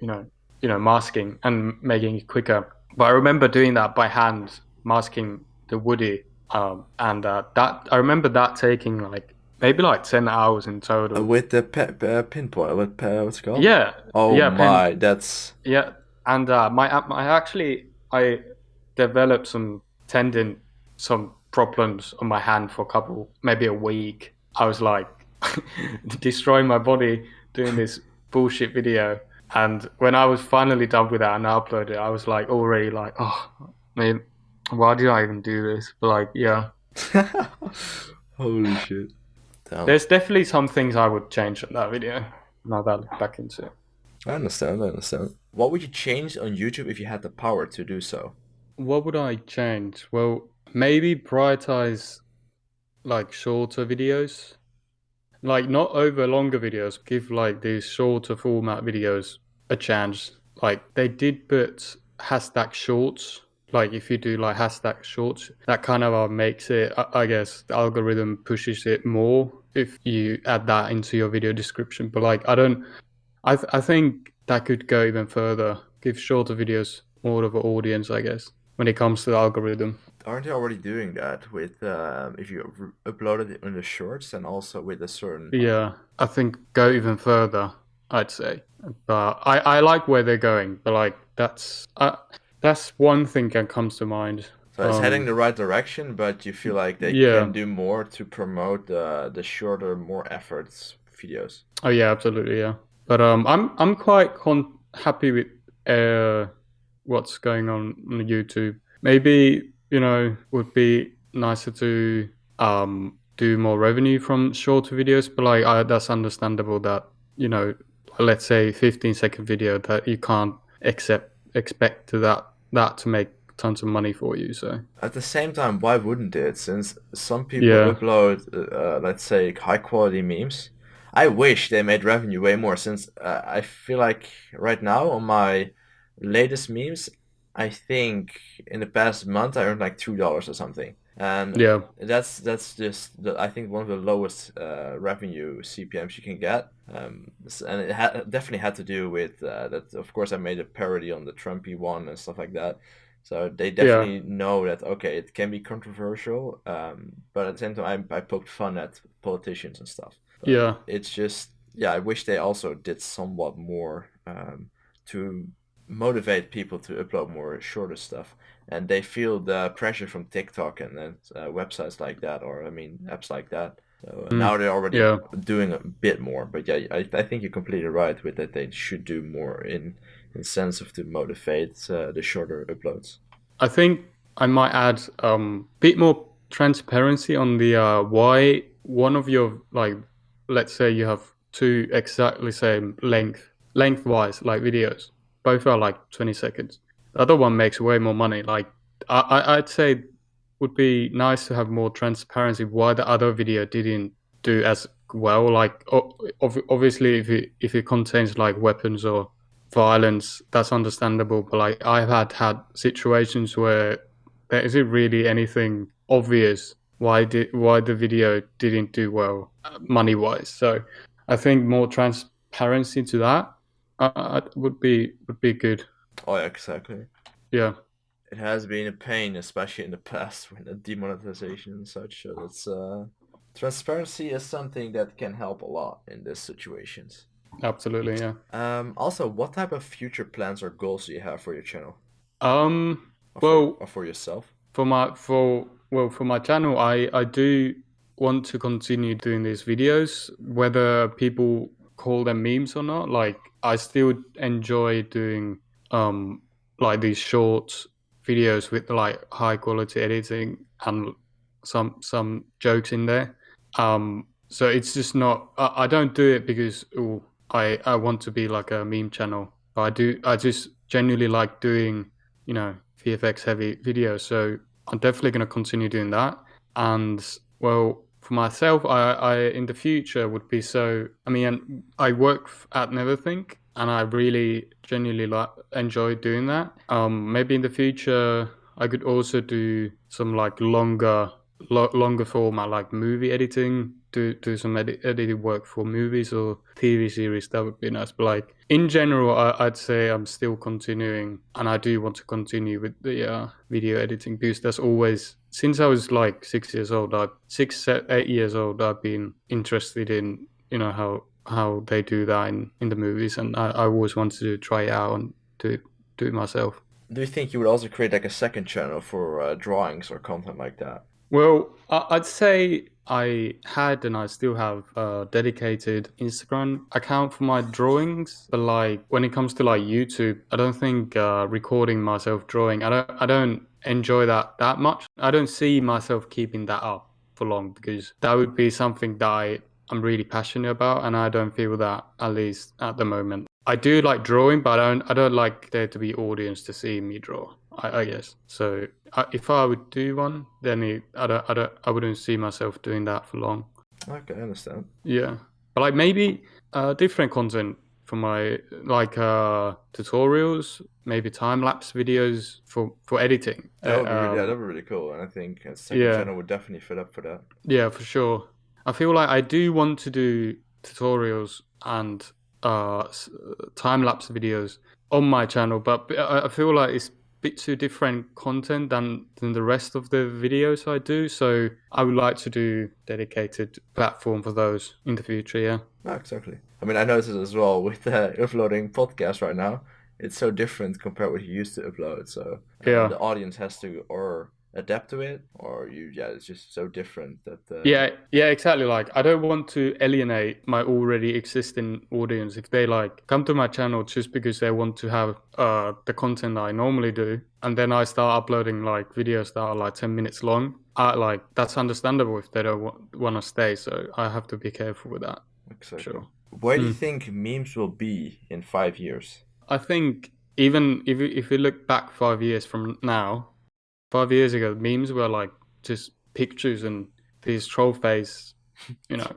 masking and making it quicker. But I remember doing that by hand, masking the Woody And that I remember that taking like maybe like 10 hours in total. With the pinpoint, what's it called? Yeah, Oh yeah, my, that's yeah. And I developed some problems on my hand for maybe a week. I was like destroying my body doing this bullshit video. And when I was finally done with that and I uploaded it, I was like already like, oh, man, why did I even do this? But like, yeah, holy shit. Damn. there's definitely some things I would change on that video. Now that I look back into it. I understand. What would you change on YouTube if you had the power to do so? What would I change? Well, maybe prioritize like shorter videos. Like not over longer videos. Give like these shorter format videos a chance. Like they did put hashtag shorts. Like if you do like hashtag shorts, that kind of makes it. I guess the algorithm pushes it more if you add that into your video description. But like I don't. I think that could go even further. Give shorter videos more of an audience. I guess when it comes to the algorithm. Aren't they already doing that with if you upload it in the shorts and also with a certain? Yeah, I think go even further, I'd say. But I like where they're going, but like that's one thing that comes to mind. So it's heading the right direction, but you feel like they Yeah. can do more to promote the shorter, more efforts videos. Oh yeah, absolutely, yeah. But I'm quite happy with what's going on YouTube. Maybe would be nicer to do more revenue from shorter videos, but like that's understandable that let's say 15-second video that you can't expect that to make tons of money for you. So At the same time, why wouldn't it? Since some people Yeah. upload, let's say, high quality memes. I wish they made revenue way more. Since I feel like right now on my latest memes, I think in the past month I earned like $2 or something, and yeah, that's just I think one of the lowest revenue CPMs you can get. And it definitely had to do with that. Of course, I made a parody on the Trumpy one and stuff like that. So they definitely know that okay, it can be controversial, but at the same time, I poked fun at politicians and stuff. But yeah. it's just yeah, I wish they also did somewhat more to motivate people to upload more shorter stuff, and they feel the pressure from TikTok and then websites like that, or I mean apps like that. So now they're already Yeah. doing a bit more, but yeah, I think you're completely right with that. They should do more in sense of to motivate the shorter uploads. I think I might add bit more transparency on the why one of your like let's say you have two exactly same lengthwise like videos, both are like 20 seconds. The other one makes way more money. Like I'd say would be nice to have more transparency why the other video didn't do as well. Like obviously if it contains like weapons or violence, that's understandable. But like I've had situations where there isn't really anything obvious why the video didn't do well money wise. So I think more transparency to that would be good. Oh yeah, exactly. Yeah. It has been a pain, especially in the past when the demonetization and such. So it's transparency is something that can help a lot in these situations. Absolutely, yeah. Also, what type of future plans or goals do you have for your channel? Or for yourself? For my channel, I do want to continue doing these videos, whether people call them memes or not. Like I still enjoy doing like these short videos with like high quality editing and some jokes in there. So it's just not. I don't do it because I want to be like a meme channel. But I just genuinely like doing VFX heavy videos. So I'm definitely going to continue doing that. And well, for myself, I in the future would be so. I mean, I work at Neverthink, and I really genuinely enjoy doing that. Maybe in the future, I could also do some like longer longer format, like movie editing, do some editing work for movies or TV series. That would be nice. But like in general, I'd say I'm still continuing, and I do want to continue with the video editing because that's always since I was like 6 years old. 8 years old, I've been interested in how they do that in the movies, and I always wanted to try it out and do it myself. Do you think you would also create like a second channel for drawings or content like that? Well, I'd say I had and I still have a dedicated Instagram account for my drawings. But like when it comes to like YouTube, I don't think recording myself drawing, I don't enjoy that much. I don't see myself keeping that up for long because that would be something that I'm really passionate about, and I don't feel that at least at the moment. I do like drawing, but I don't like there to be audience to see me draw. I guess so. If I would do one, then I wouldn't see myself doing that for long. Okay, I understand. Yeah, but like maybe different content for my like tutorials, maybe time lapse videos for editing. That would be yeah, that'd be really cool, and I think a second Yeah. channel would definitely fit up for that. Yeah, for sure. I feel like I do want to do tutorials and time lapse videos on my channel, but I feel like it's a bit too different content than the rest of the videos I do. So I would like to do dedicated platform for those in the future. Yeah. No, exactly. I mean, I noticed it as well with uploading podcasts right now. It's so different compared to what you used to upload. So Yeah. the audience has to or adapt to it, or yeah, it's just so different that. Yeah, exactly. Like, I don't want to alienate my already existing audience if they like come to my channel just because they want to have the content I normally do, and then I start uploading like videos that are like 10 minutes long. Like that's understandable if they don't want to stay. So I have to be careful with that. Exactly. Sure. Where do you think memes will be in 5 years? I think even if you look back 5 years from now, 5 years ago, memes were like just pictures and these troll face, you know.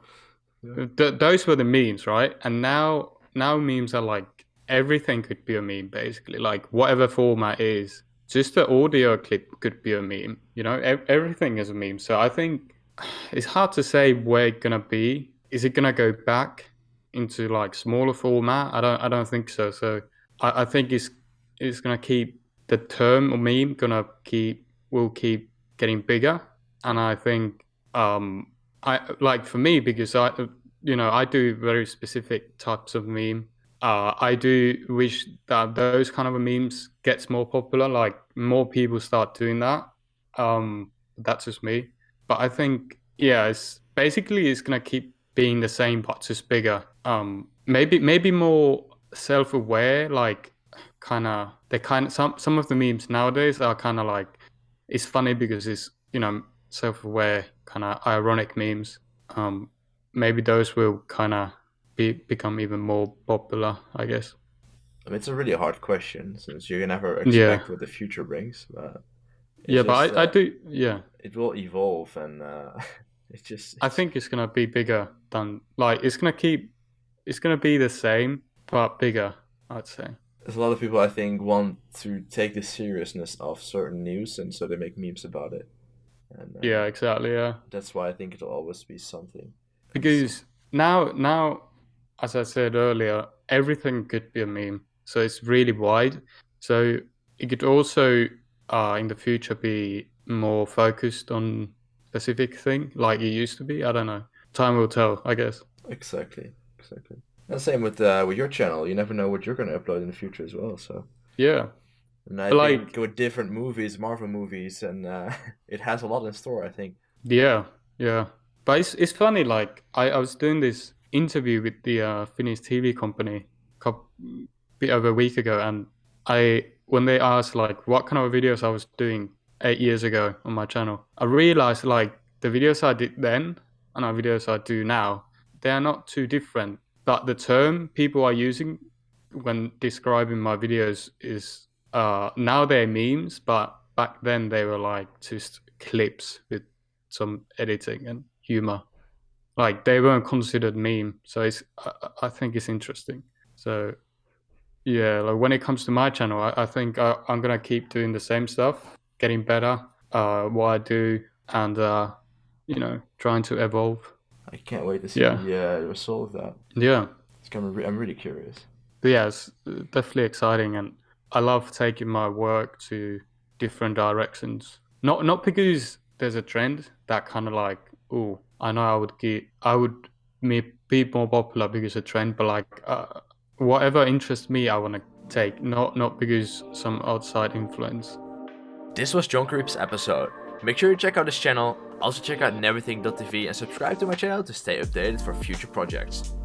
Yeah. Those were the memes, right? And now memes are like everything could be a meme, basically. Like whatever format is, just the audio clip could be a meme. You know, everything is a meme. So I think it's hard to say where it's gonna be. Is it gonna go back into like smaller format? I don't think so. So I think it's gonna keep the term or meme will keep getting bigger, and I think I like for me because I do very specific types of meme. I do wish that those kind of memes gets more popular, like more people start doing that. That's just me, but I think yeah, it's gonna keep being the same but just bigger. Maybe more self-aware, like some of the memes nowadays are kind of like it's funny because it's self-aware kind of ironic memes. Maybe those will kind of become even more popular, I guess. I mean, it's a really hard question since you can never Yeah. expect what the future brings. But Yeah, it's but just, I do. Yeah, it will evolve, and I think it's gonna be bigger than like it's gonna be the same but bigger, I'd say. there's a lot of people I think want to take the seriousness of certain news, and so they make memes about it. And Yeah, exactly. Yeah, that's why I think it'll always be something. because now, as I said earlier, everything could be a meme, so it's really wide. So it could also, in the future, be more focused on specific thing, like it used to be. I don't know. Time will tell, I guess. Exactly. And same with your channel. You never know what you're gonna upload in the future as well. So. Yeah, And I like think with different movies, Marvel movies, and it has a lot in store, I think. yeah. But it's funny. Like I was doing this interview with the Finnish TV company bit over a week ago, and when they asked like what kind of videos I was doing 8 years ago on my channel, I realized like the videos I did then and the videos I do now, they are not too different. But the term people are using when describing my videos is now they're memes, but back then they were like just clips with some editing and humor. Like they weren't considered meme, so I think it's interesting. So yeah, like when it comes to my channel, I think I'm gonna keep doing the same stuff, getting better, what I do, and trying to evolve. I can't wait to see the result of that. Yeah. I'm really curious. But yeah, it's definitely exciting, and I love taking my work to different directions. Not because there's a trend that kind of like, oh, I know I would be more popular because of a trend, but like whatever interests me, I want to take, not because some outside influence. This was JonkariP's episode. Make sure you check out his channel. Also check out neverything.tv and subscribe to my channel to stay updated for future projects.